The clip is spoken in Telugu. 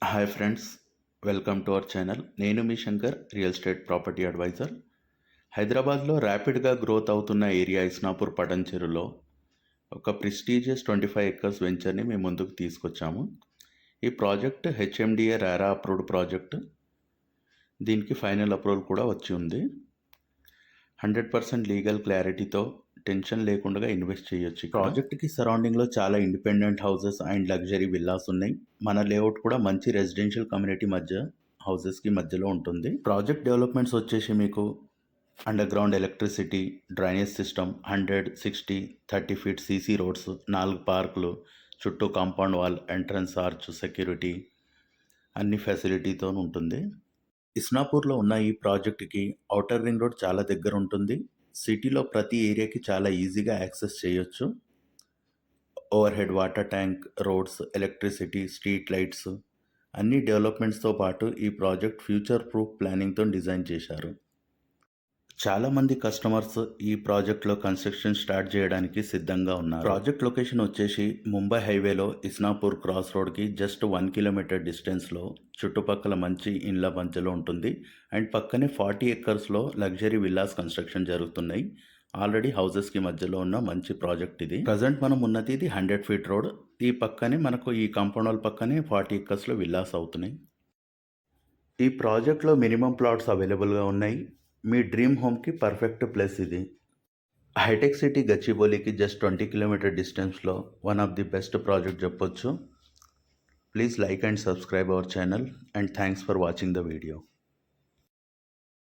Hi friends, welcome to our channel. నేను మీ Shankar, real estate property advisor. హైదరాబాద్లో ర్యాపిడ్గా గ్రోత్ అవుతున్న ఏరియా ఇస్నాపూర్ పటంచెరులో ఒక ప్రెస్టీజియస్ 25 ఎకర్స్ వెంచర్ని మేము ముందుకు తీసుకొచ్చాము. ఈ ప్రాజెక్ట్ హెచ్ఎండిఏ రారా అప్రూవ్డ్ ప్రాజెక్ట్. దీనికి ఫైనల్ అప్రూవల్ కూడా వచ్చి ఉంది. 100% లీగల్ క్లారిటీతో టెన్షన్ లేకుండా ఇన్వెస్ట్ చేయొచ్చు. ప్రాజెక్ట్కి సరౌండింగ్లో చాలా independent houses and luxury villas ఉన్నాయి. మన లేఅవుట్ కూడా మంచి రెసిడెన్షియల్ కమ్యూనిటీ మధ్య హౌసెస్కి మధ్యలో ఉంటుంది. ప్రాజెక్ట్ డెవలప్మెంట్స్ వచ్చేసి మీకు under ground electricity, drainage system, 100, 60, 30 feet CC roads, 4 పార్కులు, చుట్టూ compound wall, entrance arch, security అన్ని ఫెసిలిటీతో ఉంటుంది. ఇస్నాపూర్లో ఉన్న ఈ ప్రాజెక్ట్కి ఔటర్ రింగ్ రోడ్ చాలా దగ్గర ఉంటుంది. సిటీలో ప్రతి ఏరియాకి చాలా ఈజీగా యాక్సెస్ చేయొచ్చు. Over head water tank, roads, electricity, street lights అన్ని డెవలప్మెంట్స్తో పాటు ఈ ప్రాజెక్ట్ ఫ్యూచర్ ప్రూఫ్ ప్లానింగ్తో డిజైన్ చేశారు. చాలామంది కస్టమర్స్ ఈ ప్రాజెక్ట్లో కన్స్ట్రక్షన్ స్టార్ట్ చేయడానికి సిద్ధంగా ఉన్నారు. ప్రాజెక్ట్ లొకేషన్ వచ్చేసి ముంబై హైవేలో ఇస్నాపూర్ క్రాస్ రోడ్కి జస్ట్ 1 కిలోమీటర్ డిస్టెన్స్లో చుట్టుపక్కల మంచి ఇండ్ల మధ్యలో ఉంటుంది. అండ్ పక్కనే 40 ఎకర్స్లో లగ్జరీ విల్లాస్ కన్స్ట్రక్షన్ జరుగుతున్నాయి. ఆల్రెడీ హౌసెస్కి మధ్యలో ఉన్న మంచి ప్రాజెక్ట్ ఇది. ప్రజెంట్ మనం ఉన్నది ఇది 100 ఫీట్ రోడ్. ఈ పక్కనే మనకు ఈ కాంపౌండ్ వాల్ పక్కనే 40 ఎకర్స్లో విల్లాస్ అవుతున్నాయి. ఈ ప్రాజెక్ట్లో మినిమం ప్లాట్స్ అవైలబుల్గా ఉన్నాయి. మీ డ్రీమ్ హోమ్కి పర్ఫెక్ట్ ప్లేస్ ఇది. హైటెక్ సిటీ గచ్చిబౌలికి జస్ట్ 20 కిలోమీటర్ డిస్టెన్స్లో one of the best project చెప్పొచ్చు. Please like and subscribe our channel and thanks for watching the video.